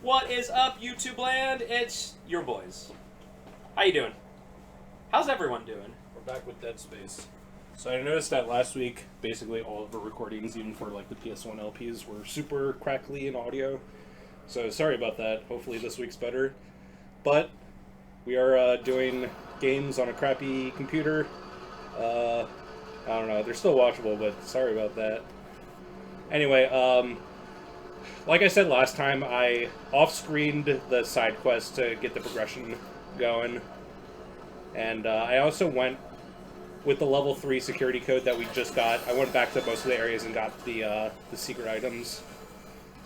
What is up, YouTube land? It's your boys. How you doing? How's everyone doing? We're back with Dead Space. So I noticed that last week, basically all of our recordings, even for like the PS1 LPs, were super crackly in audio. So sorry about that. Hopefully this week's better. But we are doing games on a crappy computer. I don't know. They're still watchable, but sorry about that. Anyway, like I said last time, I off-screened the side quest to get the progression going. And I also went with the level 3 security code that we just got. I went back to most of the areas and got the secret items.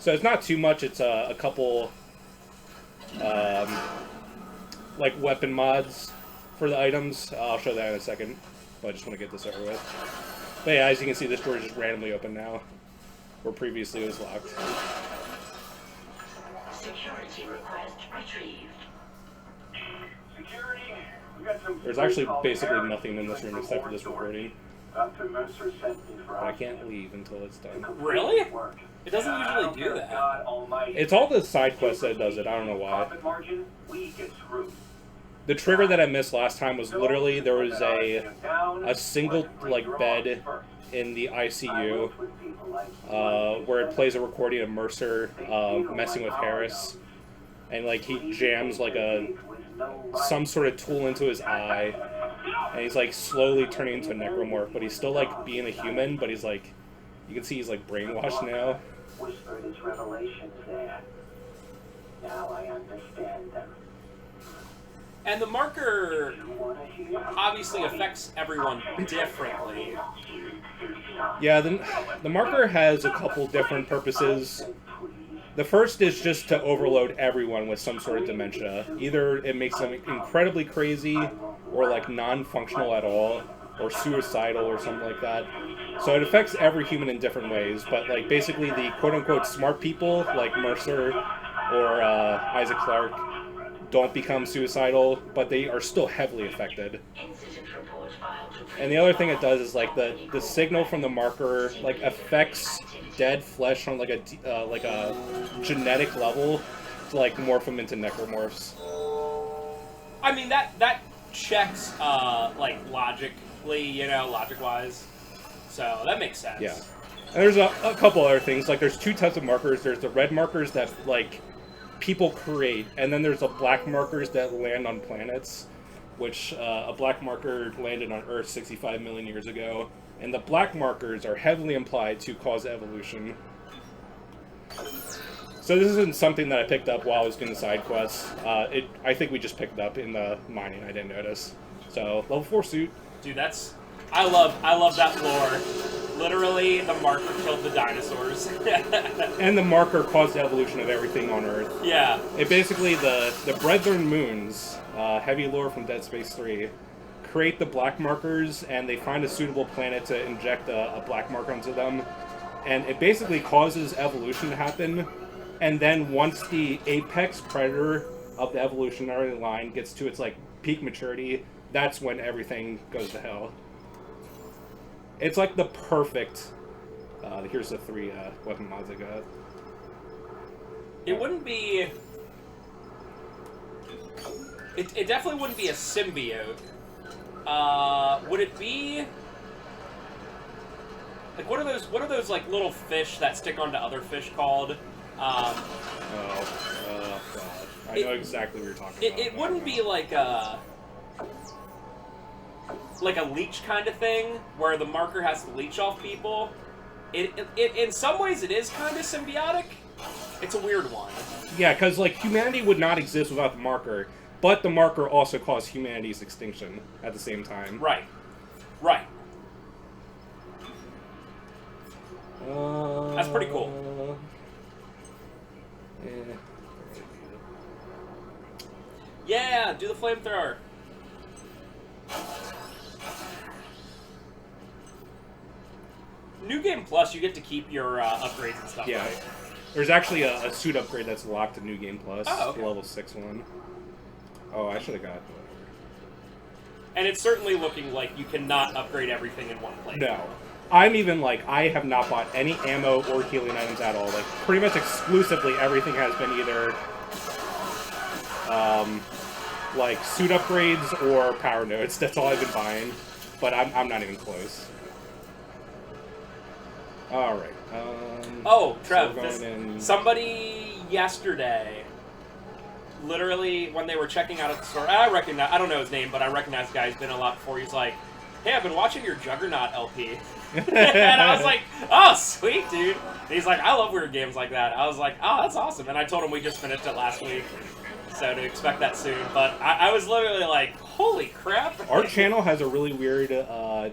So it's not too much. It's a couple like weapon mods for the items. I'll show that in a second, but I just want to get this over with. But yeah, as you can see, this door is just randomly open now, where previously it was locked. Security request retrieved. Security, we got some. There's actually basically nothing in this room except for this recording. Dr. Mercer sent me for But I can't leave until it's done. Really? It doesn't usually do that. God Almighty. It's all the side quests that does it. I don't know why. Profit margin, we get screwed. The trigger that I missed last time was literally there was a single like bed in the ICU where it plays a recording of Mercer messing with Harris, and like he jams like some sort of tool into his eye, and he's like slowly turning into a necromorph, but he's still like being a human, but he's like, you can see he's like brainwashed now. Whispered his revelations there. Now I understand them. And the marker obviously affects everyone differently. Yeah, the marker has a couple different purposes. The first is just to overload everyone with some sort of dementia. Either it makes them incredibly crazy, or like non-functional at all, or suicidal or something like that. So it affects every human in different ways, but like basically the quote-unquote smart people, like Mercer or Isaac Clarke, don't become suicidal, but they are still heavily affected. And the other thing it does is like the signal from the marker like affects dead flesh on like a genetic level to like morph them into necromorphs. I mean that checks like logically, you know, logic-wise. So that makes sense. Yeah. And there's a couple other things. Like there's two types of markers. There's the red markers that like people create, and then there's the black markers that land on planets, which a black marker landed on Earth 65 million years ago, and the black markers are heavily implied to cause evolution. So this isn't something that I picked up while I was doing the side quests. I think we just picked it up in the mining. I didn't notice. So level 4 suit. Dude, I love that lore. Literally, the marker killed the dinosaurs. And the marker caused the evolution of everything on Earth. Yeah. It basically, the Brethren Moons, heavy lore from Dead Space 3, create the black markers, and they find a suitable planet to inject a black marker onto them. And it basically causes evolution to happen. And then once the apex predator of the evolutionary line gets to its like peak maturity, that's when everything goes to hell. It's like the perfect. Here's the 3 weapon mods I got. It wouldn't be. It definitely wouldn't be a symbiote. Would it be? Like what are those like little fish that stick onto other fish called? God. I know exactly what you're talking about. It wouldn't be like a leech kind of thing where the marker has to leech off people. It in some ways it is kind of symbiotic. It's a weird one. Yeah, because like humanity would not exist without the marker, but the marker also caused humanity's extinction at the same time. Right. That's pretty cool. Yeah, do the flamethrower. New Game Plus, you get to keep your upgrades and stuff. Yeah, right? There's actually a suit upgrade that's locked to New Game Plus. Oh, okay. The level 6 one. Oh, I should have got And it's certainly looking like you cannot upgrade everything in one place. No. I'm even like, I have not bought any ammo or healing items at all. Like, pretty much exclusively everything has been either, like, suit upgrades or power nodes. That's all I've been buying. But I'm not even close. Alright. Oh, Trev, so somebody yesterday, literally, when they were checking out at the store, I don't know his name, but I recognize the guy who's been a lot before. He's like, hey, I've been watching your Juggernaut LP. And I was like, oh, sweet, dude. And he's like, I love weird games like that. I was like, oh, that's awesome. And I told him we just finished it last week, so to expect that soon. But I was literally like, holy crap. Our channel has a really weird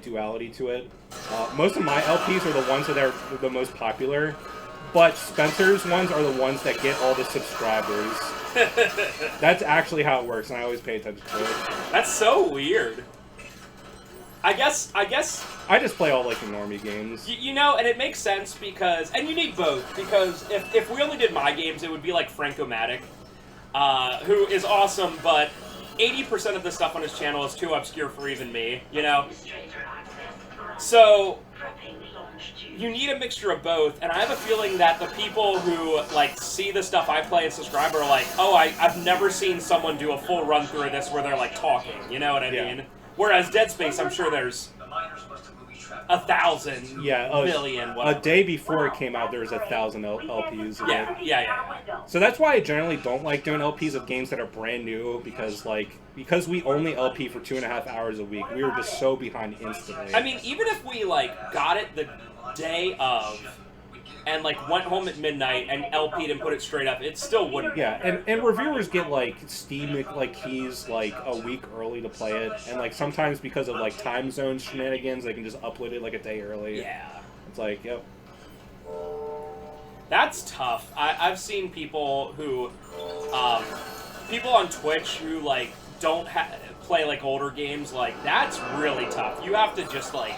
duality to it. Most of my LPs are the ones that are the most popular, but Spencer's ones are the ones that get all the subscribers. That's actually how it works, and I always pay attention to it. That's so weird. I guess I just play all like the normie games. You know, and it makes sense because, and you need both, because if we only did my games, it would be like Franco-Matic, who is awesome, but 80% of the stuff on his channel is too obscure for even me, you know? So, you need a mixture of both, and I have a feeling that the people who, like, see the stuff I play and subscribe are like, oh, I've never seen someone do a full run-through of this where they're, like, talking, you know what I mean? Whereas Dead Space, I'm sure there's 1,000 million. Whatever. A day before it came out, there was 1,000 LPs. Yeah. So that's why I generally don't like doing LPs of games that are brand new, because we only LP for 2.5 hours a week, we were just so behind instantly. I mean, even if we, like, got it the day of, and, like, went home at midnight and LP'd and put it straight up, it still wouldn't. Yeah, and reviewers get, like, Steam, like, keys, like, a week early to play it, and, like, sometimes because of, like, time zone shenanigans, they can just upload it, like, a day early. Yeah. It's like, yep. That's tough. I've seen people who, people on Twitch who, like, don't play, like, older games, like, that's really tough. You have to just, like,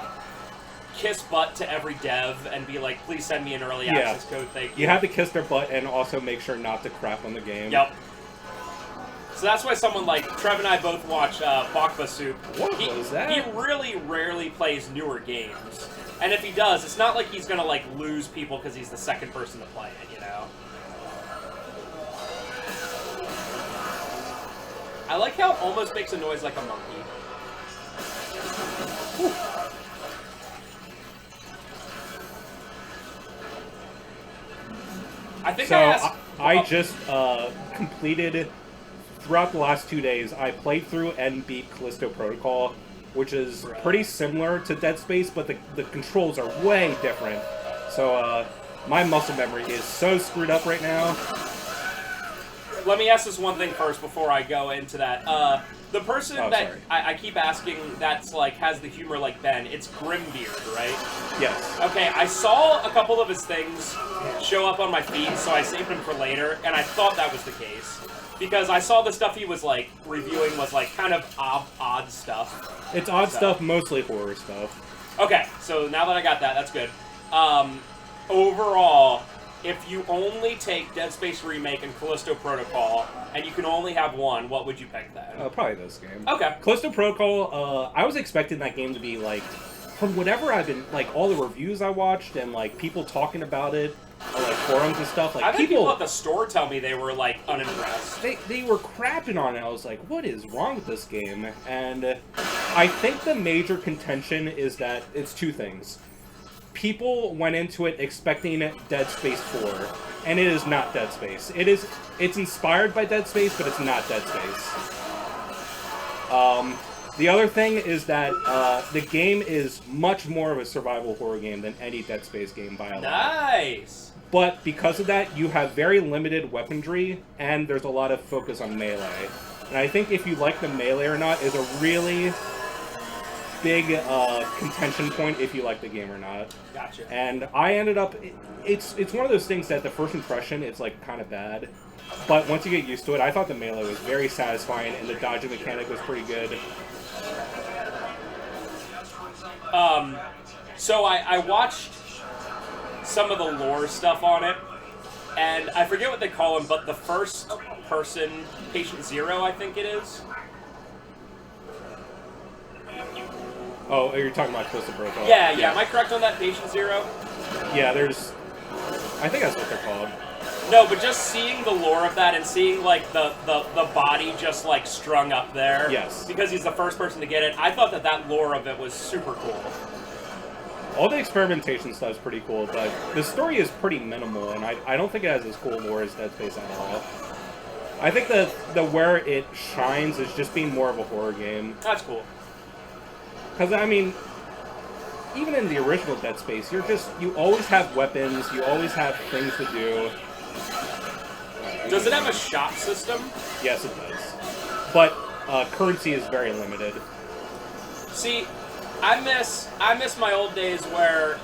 kiss butt to every dev and be like, please send me an early access code, thank you. You have to kiss their butt and also make sure not to crap on the game. Yep. So that's why someone like Trev and I both watch Bakba Soup. What was that? He really rarely plays newer games. And if he does, it's not like he's gonna like lose people because he's the second person to play it, you know? I like how it almost makes a noise like a monkey. Whew. I think I just completed, throughout the last 2 days, I played through and beat Callisto Protocol, which is pretty similar to Dead Space, but the controls are way different. So, my muscle memory is so screwed up right now. Let me ask this one thing first before I go into that. The person that I keep asking that's like has the humor like Ben, it's Grimbeard, right? Yes. Okay, I saw a couple of his things show up on my feed, so I saved them for later, and I thought that was the case. Because I saw the stuff he was like reviewing was like kind of odd stuff. It's odd stuff, mostly horror stuff. Okay, so now that I got that, that's good. Overall, if you only take Dead Space Remake and Callisto Protocol, and you can only have one, what would you pick then? Probably this game. Okay. Callisto Protocol, I was expecting that game to be, like, from whatever I've been, like, all the reviews I watched, and, like, people talking about it, or, like, forums and stuff, like, I think people at the store tell me they were, like, unimpressed. They were crapping on it. I was like, what is wrong with this game? And I think the major contention is that it's two things. People went into it expecting Dead Space 4, and it is not Dead Space. It's inspired by Dead Space, but it's not Dead Space. The other thing is that the game is much more of a survival horror game than any Dead Space game by a lot. Nice! But because of that, you have very limited weaponry, and there's a lot of focus on melee. And I think if you like the melee or not is a really big contention point if you like the game or not. Gotcha. And I ended up, it's one of those things that the first impression, it's like kind of bad. But once you get used to it, I thought the melee was very satisfying and the dodging mechanic was pretty good. So I watched some of the lore stuff on it, and I forget what they call him, but the first person, Patient Zero, I think it is. Oh, you're talking about Twisted Roko. Yeah, yeah. Am I correct on that? Patient Zero? Yeah, there's... I think that's what they're called. No, but just seeing the lore of that and seeing, like, the body just, like, strung up there. Yes. Because he's the first person to get it. I thought that lore of it was super cool. All the experimentation stuff is pretty cool, but the story is pretty minimal, and I don't think it has as cool lore as Dead Space at all. I think the where it shines is just being more of a horror game. That's cool. Because, I mean, even in the original Dead Space, you always have weapons, you always have things to do. Does it have a shop system? Yes, it does. But currency is very limited. See, I miss my old days where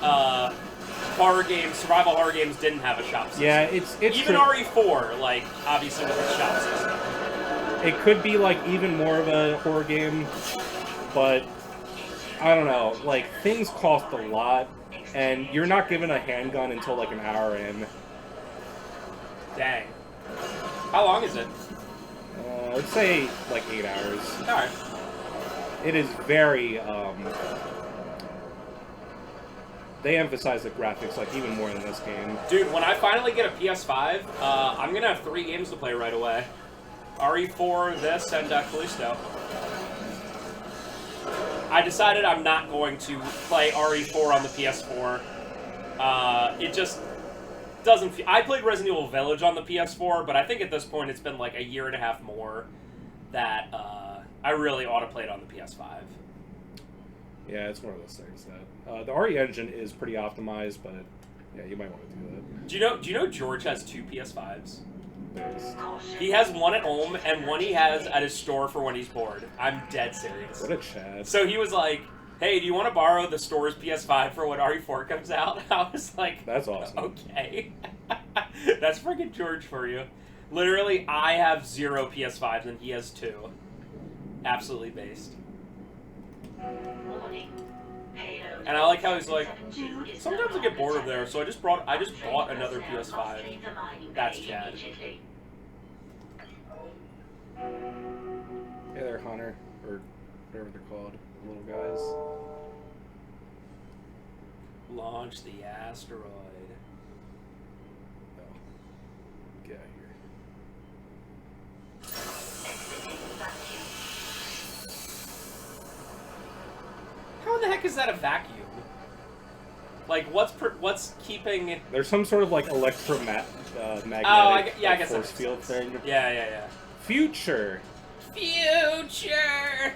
survival horror games didn't have a shop system. Yeah, it's even true. RE4, like, obviously with a shop system. It could be, like, even more of a horror game, but I don't know. Like, things cost a lot, and you're not given a handgun until, like, an hour in. Dang. How long is it? Let's say, like, 8 hours. Alright. It is very, they emphasize the graphics, like, even more in this game. Dude, when I finally get a PS5, I'm gonna have 3 games to play right away. RE4, this, and Callisto. I decided I'm not going to play RE4 on the PS4. It just doesn't feel... I played Resident Evil Village on the PS4, but I think at this point it's been like a year and a half more that I really ought to play it on the PS5. Yeah, it's one of those things that... the RE engine is pretty optimized, but yeah, you might want to do that. Do you know George has 2 PS5s? There's... He has one at home and one he has at his store for when he's bored. I'm dead serious. What a Chad. So he was like, hey, do you want to borrow the store's PS5 for when RE4 comes out? I was like, that's awesome. Okay. That's freaking George for you. Literally, I have 0 PS5s and he has 2. Absolutely based. Warning. Payload And I like how he's like, 772 is sometimes no I get bored of longer there, so I just bought another PS5. That's Chad. immediately. Hey there, Hunter. Or whatever they're called. The little guys. Launch the asteroid. Oh. Get out of here. Exiting vacuum. How in the heck is that a vacuum? Like, what's keeping... There's some sort of, like, magnetic I guess that force makes field sense. thing. Yeah. Future! Future!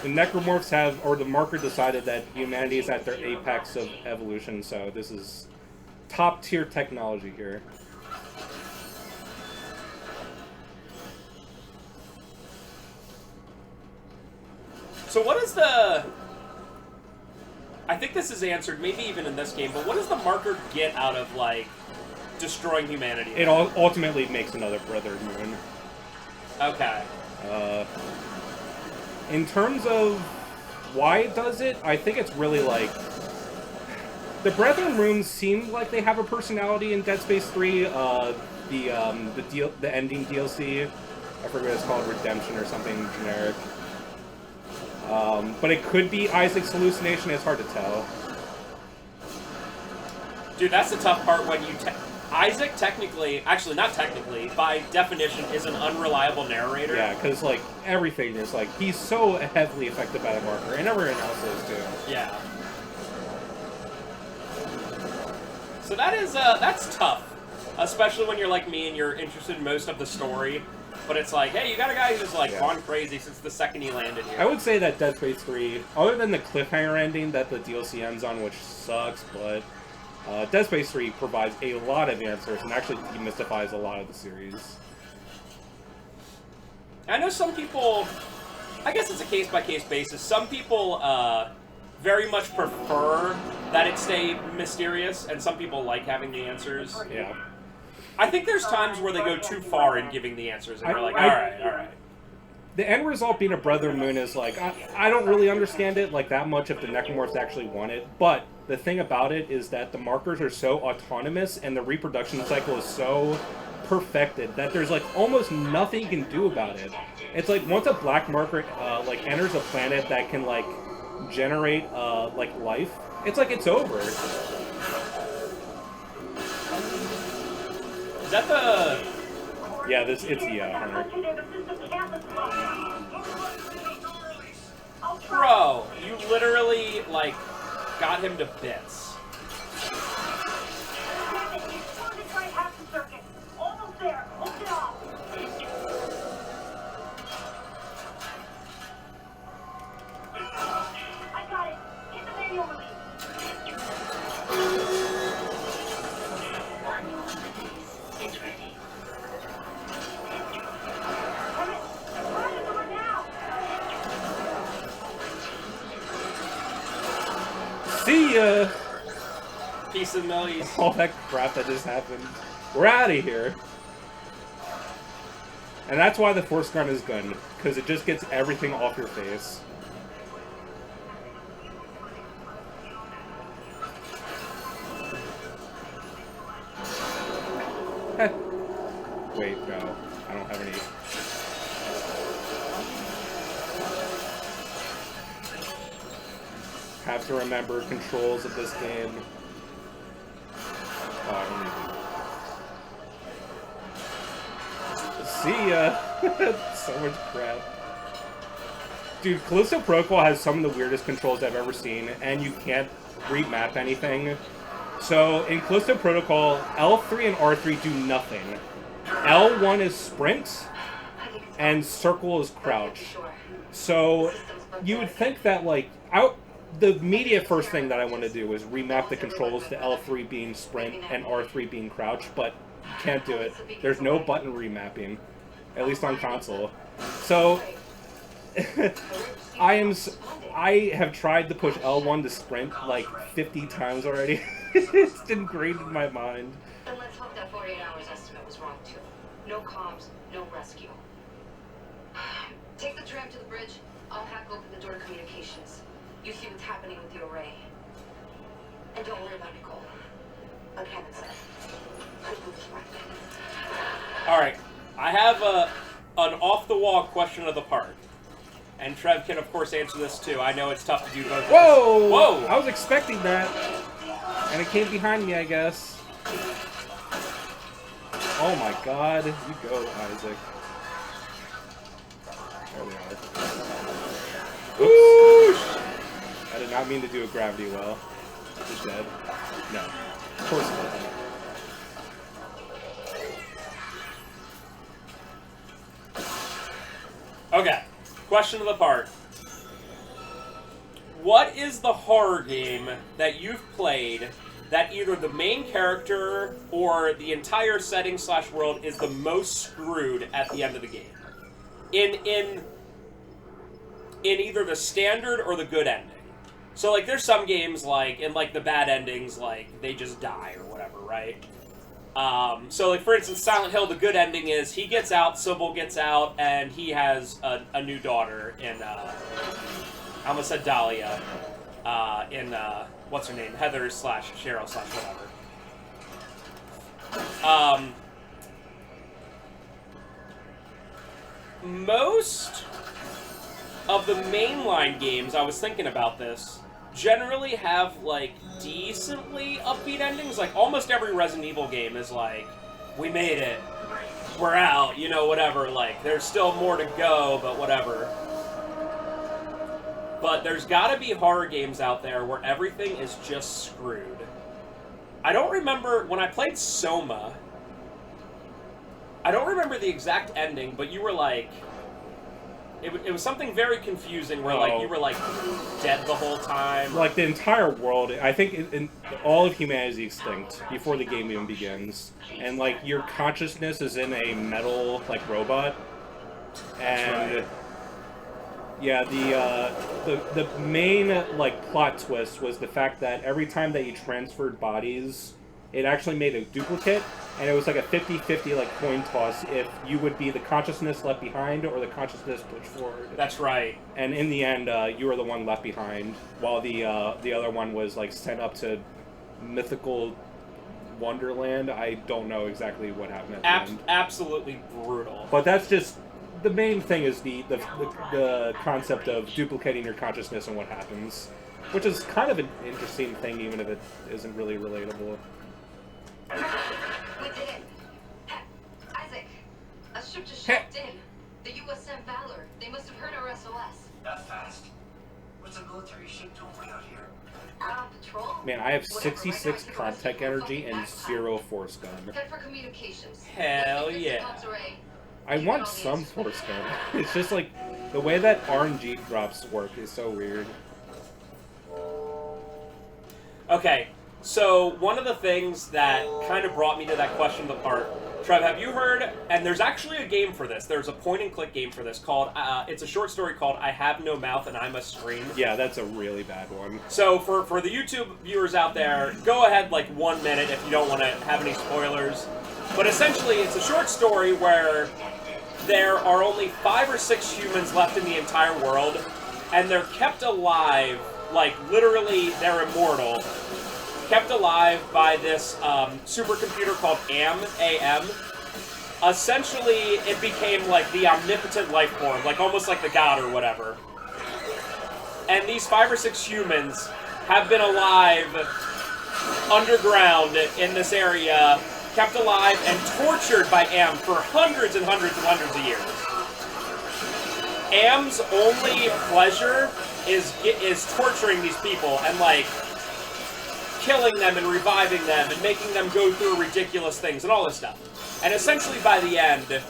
The necromorphs have, or the marker decided that humanity is at their apex of evolution, so this is top-tier technology here. So what is the... I think this is answered, maybe even in this game, but what does the marker get out of, like, destroying humanity? It ultimately makes another brother moon. Okay. In terms of why it does it, I think it's really like... The Brethren Runes seem like they have a personality in Dead Space 3. The ending DLC, I forget what it's called, Redemption or something generic. But it could be Isaac's hallucination, it's hard to tell. Dude, that's the tough part when you... Isaac technically, actually not technically, by definition is an unreliable narrator. Yeah, because, like, everything is, like, he's so heavily affected by the marker, and everyone else is, too. Yeah. So that is, that's tough. Especially when you're like me and you're interested in most of the story. But it's like, hey, you got a guy who's, like, gone crazy since the second he landed here. I would say that Dead Space 3, other than the cliffhanger ending that the DLC ends on, which sucks, but Dead Space 3 provides a lot of answers and actually demystifies a lot of the series. I know some people, I guess it's a case-by-case basis, some people very much prefer that it stay mysterious, and some people like having the answers. Yeah. I think there's times where they go too far in giving the answers, and they're like, alright. The end result being a Brother Moon is like, I don't really understand it like that much if the Necromorphs actually want it, but the thing about it is that the markers are so autonomous and the reproduction cycle is so perfected that there's like almost nothing you can do about it. It's like once a black marker like enters a planet that can like generate like life, it's like it's over. Is that the... Yeah, it's Hunter. Bro, you literally, like, got him to bits. See ya! Peace and millies. All that crap that just happened. We're out of here. And that's why the force gun is good, because it just gets everything off your face. Wait, no. I don't have any. Have to remember controls of this game. Oh, I don't even... See ya! So much crap. Dude, Callisto Protocol has some of the weirdest controls I've ever seen, and you can't remap anything. So, in Callisto Protocol, L3 and R3 do nothing. L1 is sprint, and circle is crouch. So, you would think that, like, the immediate first thing that I want to do is remap the controls to L3 being sprint and R3 being crouch, but you can't do it. There's no button remapping, at least on console. So, I have tried to push L1 to sprint like 50 times already. It's ingrained in my mind. Then let's hope that 48 hours estimate was wrong too. No comms, no rescue. Take the tram to the bridge. I'll hack open the door to communications. You see what's happening with the array. And don't worry about Nicole. Like Kevin said. Alright, I have an off-the-wall question of the part. And Trev can, of course, answer this too. I know it's tough to do both. Whoa! Whoa! I was expecting that. And it came behind me, I guess. Oh my god. You go, Isaac. There we are. Ooh! I did not mean to do a gravity well. Is it dead? No. Of course it wasn't. Okay. Question of the part. What is the horror game that you've played that either the main character or the entire setting / world is the most screwed at the end of the game? In either the standard or the good ending. So, like, there's some games, like, in, like, the bad endings, like, they just die or whatever, right? So, like, for instance, Silent Hill, the good ending is he gets out, Sybil gets out, and he has a new daughter in, I almost said Dahlia, in, what's her name? Heather / Cheryl / whatever. Most of the mainline games, I was thinking about this, generally have, like, decently upbeat endings. Like, almost every Resident Evil game is like, we made it, we're out, you know, whatever. Like, there's still more to go, but whatever. But there's gotta be horror games out there where everything is just screwed. I don't remember, when I played Soma, I don't remember the exact ending, but you were like... It was something very confusing where, like, you were, like, dead the whole time. Like, the entire world, I think all of humanity is extinct before the game even begins. And, like, your consciousness is in a metal, like, robot. And... Right. Yeah, the main, like, plot twist was the fact that every time that you transferred bodies, it actually made a duplicate, and it was like a 50-50, like, coin toss if you would be the consciousness left behind or the consciousness pushed forward. That's right. And in the end, you were the one left behind, while the other one was, like, sent up to mythical Wonderland. I don't know exactly what happened at the end. Absolutely brutal. But that's just the main thing is the concept of duplicating your consciousness and what happens, which is kind of an interesting thing, even if it isn't really relatable. We did it. Isaac, a ship just shipped in. The USM Valor. They must have heard our SOS. That fast? What's a military ship doing out here? Out on patrol? Man, I have 66 contact energy and 0 force gun. Head for communications. Hell yeah. I want some force gun. It's just like, the way that RNG drops work is so weird. Okay, so one of the things that kind of brought me to that question of the part, Trev, have you heard, and there's actually a game for this, there's a point-and-click game for this called, it's a short story called I Have No Mouth and I Must Scream. Yeah, that's a really bad one. So for the YouTube viewers out there, go ahead like 1 minute if you don't want to have any spoilers. But essentially, it's a short story where there are only 5 or 6 humans left in the entire world, and they're kept alive, like literally they're immortal, kept alive by this supercomputer called AM. Essentially, it became like the omnipotent life form, like almost like the god or whatever. And these 5 or 6 humans have been alive underground in this area, kept alive and tortured by AM for hundreds and hundreds and hundreds of years. AM's only pleasure is torturing these people and like killing them and reviving them and making them go through ridiculous things and all this stuff. And essentially by the end,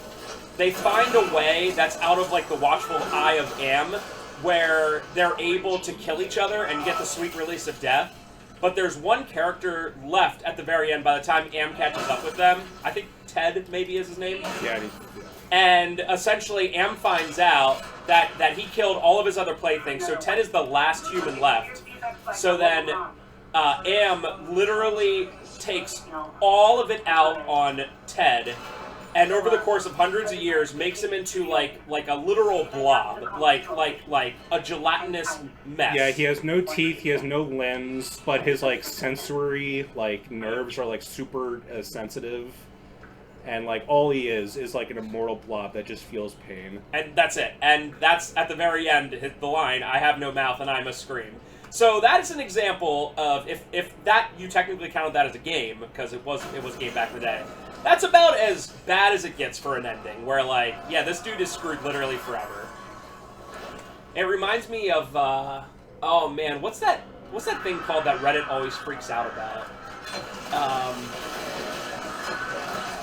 they find a way that's out of like the watchful eye of AM where they're able to kill each other and get the sweet release of death. But there's one character left at the very end by the time AM catches up with them. I think Ted maybe is his name. Yeah. And essentially AM finds out that he killed all of his other playthings, so Ted is the last human left. So then AM literally takes all of it out on Ted, and over the course of hundreds of years makes him into like a literal blob, like a gelatinous mess. Yeah, he has no teeth, he has no limbs, but his like sensory like nerves are like super sensitive, and like all he is like an immortal blob that just feels pain. And that's it. And that's at the very end the line, I have no mouth and I must scream. So that is an example of if that you technically counted that as a game, because it was a game back in the day. That's about as bad as it gets for an ending, where like, yeah, this dude is screwed literally forever. It reminds me of oh man, what's that thing called that Reddit always freaks out about?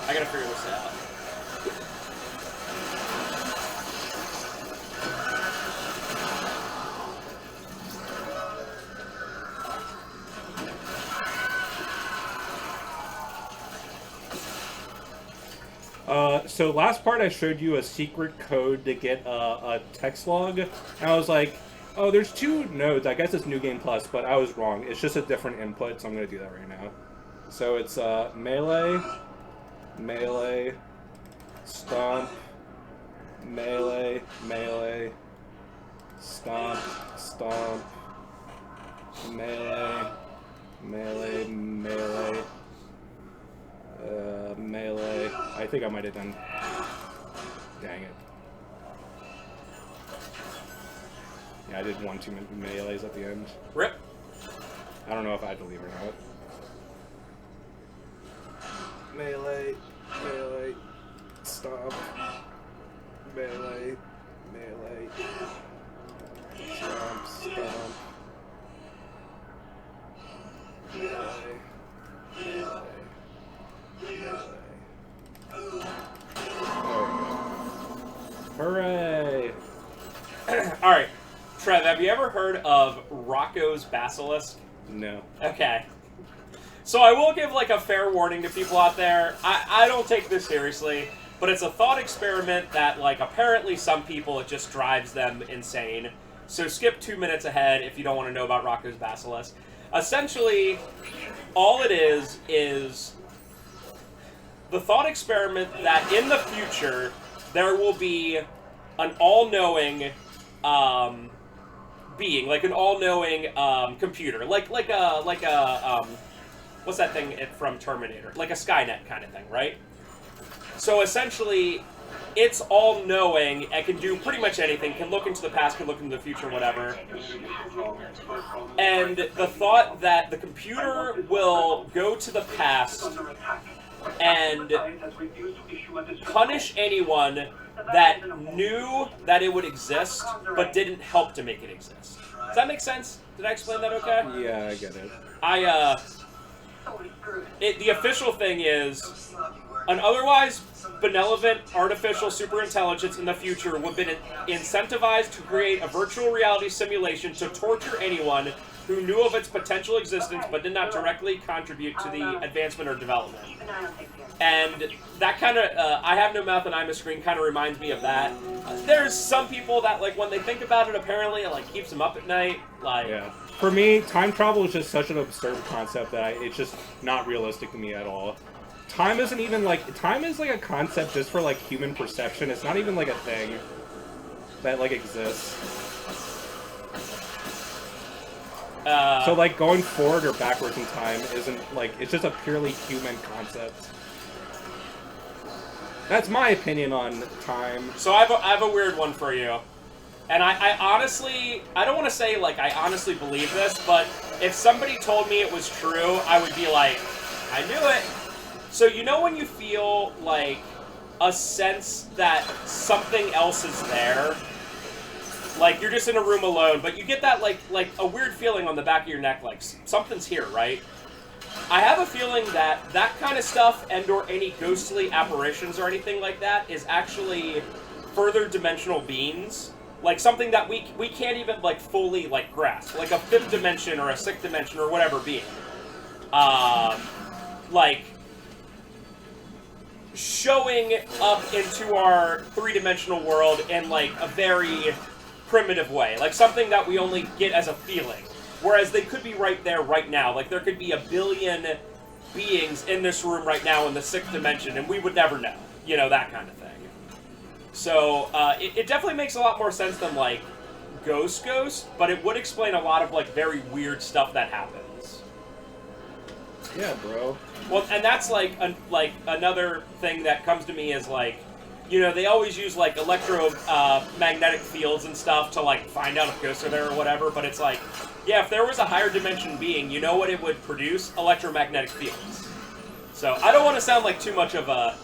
I gotta figure this out. So last part I showed you a secret code to get a text log, and I was like, oh, there's 2 nodes, I guess it's New Game Plus, but I was wrong. It's just a different input, so I'm going to do that right now. So it's melee, stomp, melee, stomp, melee, melee. I think I might have done. Dang it. Yeah, I did 1 too many melees at the end. Rip. I don't know if I had to leave or not. Melee, stomp, melee, stomp, melee. Hooray! Alright, Trev, have you ever heard of Roko's Basilisk? No. Okay. So I will give like a fair warning to people out there. I don't take this seriously, but it's a thought experiment that like apparently some people it just drives them insane. So skip 2 minutes ahead if you don't want to know about Roko's Basilisk. Essentially, all it is the thought experiment that in the future there will be an all-knowing being, like an all-knowing computer, like a what's that thing from Terminator? Like a Skynet kind of thing, right? So essentially, it's all-knowing and can do pretty much anything, can look into the past, can look into the future, whatever. And the thought that the computer will go to the past and punish anyone that knew that it would exist, but didn't help to make it exist. Does that make sense? Did I explain that okay? Yeah, I get it. The official thing is, an otherwise benevolent artificial superintelligence in the would have been incentivized to create a virtual reality simulation to torture anyone who knew of its potential existence but did not directly contribute to the advancement or development. And that kind of, I have no mouth and I'm a screen kind of reminds me of that. There's some people that, like, when they think about it, apparently it, like, keeps them up at night. Like, yeah. For me, time travel is just such an absurd concept that it's just not realistic to me at all. Time isn't even, like, time is, like, a concept just for, like, human perception. It's not even, like, a thing that, like, exists. So, like, going forward or backwards in time isn't, like, it's just a purely human concept. That's my opinion on time. So I have a weird one for you. And I honestly, I don't want to say, like, I honestly believe this, but if somebody told me it was true, I would be like, I knew it. So you know when you feel, like, a sense that something else is there? Like, you're just in a room alone, but you get that, like a weird feeling on the back of your neck, like, something's here, right? I have a feeling that that kind of stuff and or any ghostly apparitions or anything like that is actually further dimensional beings. Like, something that we can't even, like, fully, like, grasp. Like a fifth dimension or a sixth dimension or whatever being. Like, showing up into our three-dimensional world in, like, a very primitive way. Like, something that we only get as a feeling. Whereas they could be right there, right now. Like, there could be a billion beings in this room right now in the sixth dimension, and we would never know. You know, that kind of thing. So, it definitely makes a lot more sense than, like, ghost, but it would explain a lot of, like, very weird stuff that happens. Yeah, bro. Well, and that's, like, another thing that comes to me is, like, you know, they always use, like, electromagnetic fields and stuff to, like, find out if ghosts are there or whatever, but it's like, yeah, if there was a higher dimension being, you know what it would produce? Electromagnetic fields. So, I don't want to sound like too much of a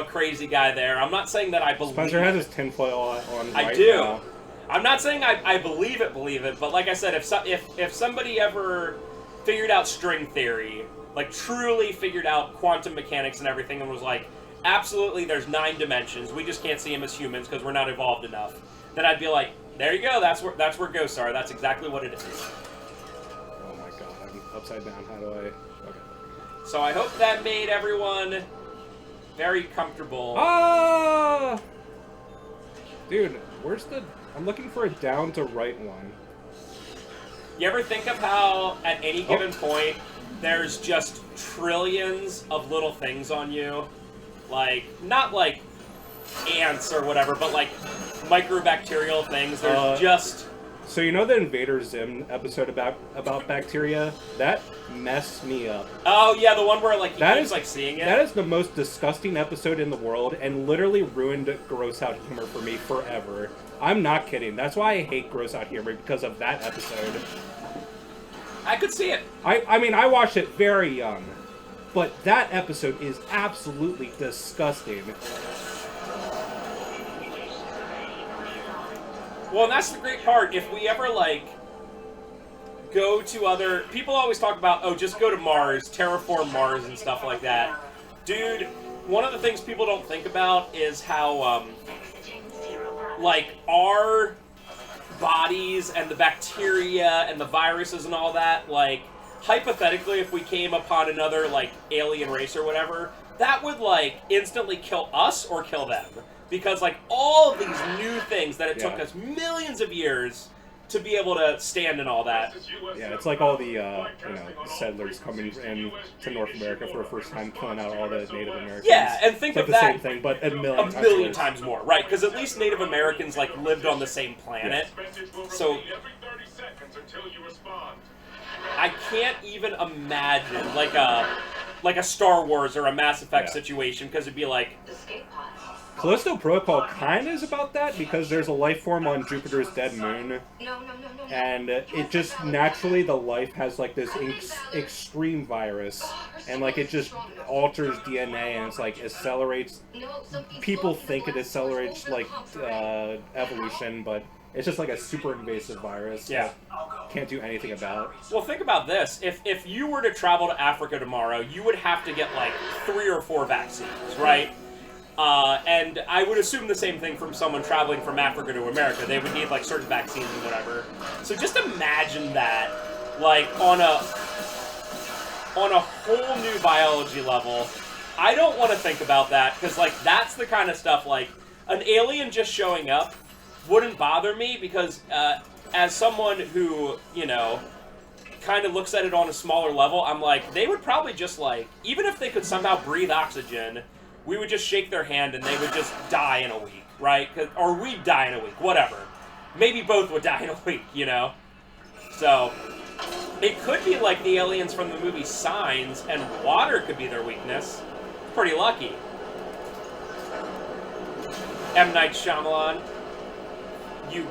crazy guy there. I'm not saying that I believe... Spencer has his tinfoil on right I do. now. I'm not saying I believe it, but like I said, if somebody ever figured out string theory, like truly figured out quantum mechanics and everything, and was like, absolutely, there's 9 dimensions, we just can't see them as humans because we're not evolved enough, then I'd be like, there you go, that's where ghosts are, that's exactly what it is. Oh my god, I'm upside down, how do I... Okay. So I hope that made everyone very comfortable. Ah! Dude, where's the... I'm looking for a down to right one. You ever think of how, at any given point, there's just trillions of little things on you? Like, not like ants or whatever, but like microbacterial things. There's just... So you know the Invader Zim episode about bacteria? That messed me up. Oh yeah, the one where like that keeps is like seeing it. That is the most disgusting episode in the world, and literally ruined gross out humor for me forever. I'm not kidding. That's why I hate gross out humor, because of that episode. I could see it. I mean, I watched it very young, but that episode is absolutely disgusting. Well, and that's the great part. If we ever, like, go to other... People always talk about, oh, just go to Mars, terraform Mars and stuff like that. Dude, one of the things people don't think about is how, like, our bodies and the bacteria and the viruses and all that, like, hypothetically, if we came upon another, like, alien race or whatever, that would, like, instantly kill us or kill them. Because, like, all of these new things that it took us millions of years to be able to stand and all that. Yeah, it's like all the, you know, settlers coming in to North America for the first time, killing out all the Native Americans. Yeah, and think of the that... same thing, but a million times more. Right, because at least Native Americans, like, lived on the same planet. So... I can't even imagine, like like a Star Wars or a Mass Effect Yeah. situation, because it'd be like, Escape pod. Callisto Protocol kind of is about that because there's a life form on Jupiter's dead moon, No. and it just naturally the life has like this extreme virus, and like it just alters DNA and it's like accelerates. People think it accelerates like evolution, but it's just like a super invasive virus. yeah. that can't do anything about. Well, think about this. If you were to travel to Africa tomorrow, you would have to get like 3 or 4 vaccines, right? And I would assume the same thing from someone traveling from Africa to America. They would need like certain vaccines and whatever. So just imagine that, like on a whole new biology level. I don't want to think about that because like that's the kind of stuff like an alien just showing up wouldn't bother me because as someone who, you know, kind of looks at it on a smaller level, I'm like, they would probably just like, even if they could somehow breathe oxygen, we would just shake their hand and they would just die in a week, right? Or we'd die in a week, whatever. Maybe both would die in a week, you know? So, it could be like the aliens from the movie Signs, and water could be their weakness. Pretty lucky. M. Night Shyamalan, you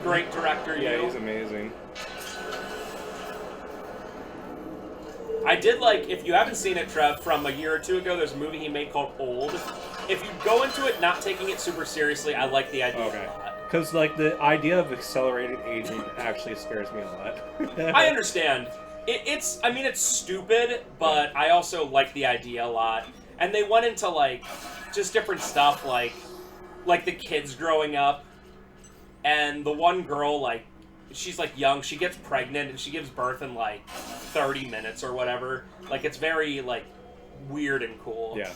great director, Yeah, you. he's amazing. I did like, if you haven't seen it, Trev, from a year or 2 ago, there's a movie he made called Old. If you go into it not taking it super seriously, I like the idea Okay. a lot. Because like the idea of accelerated aging actually scares me a lot. I understand. It's stupid, but I also like the idea a lot. And they went into, like, just different stuff, like the kids growing up. And the one girl, like, she's, like, young, she gets pregnant, and she gives birth in, like, 30 minutes or whatever. Like, it's very, like, weird and cool. Yeah.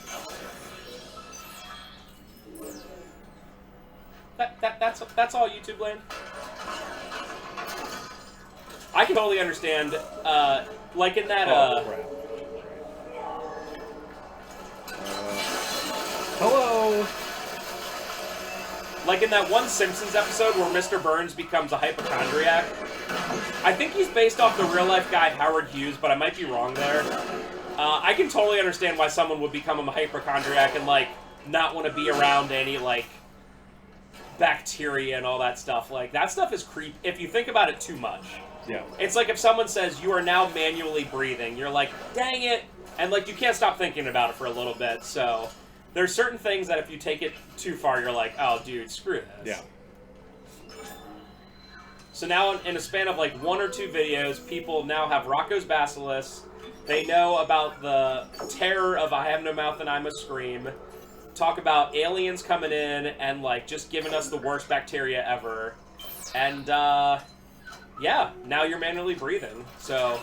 That's all YouTube land. I can totally understand, like in that, Crap. Hello. like in that one Simpsons episode where Mr. Burns becomes a hypochondriac. I think he's based off the real-life guy Howard Hughes, but I might be wrong there. I can totally understand why someone would become a hypochondriac and, like, not want to be around any, like, bacteria and all that stuff. Like, that stuff is creepy if you think about it too much. Yeah. It's like if someone says, you are now manually breathing, you're like, dang it! And, like, you can't stop thinking about it for a little bit, so... There's certain things that if you take it too far, you're like, oh, dude, screw this. Yeah. So now, in a span of, like, 1 or 2 videos, people now have Rocco's Basilisk. They know about the terror of I have no mouth and I must scream. Talk about aliens coming in and, like, just giving us the worst bacteria ever. And, yeah, now you're manually breathing. So,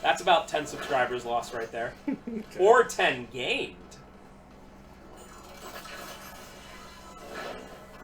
that's about 10 subscribers lost right there. Or 10 games.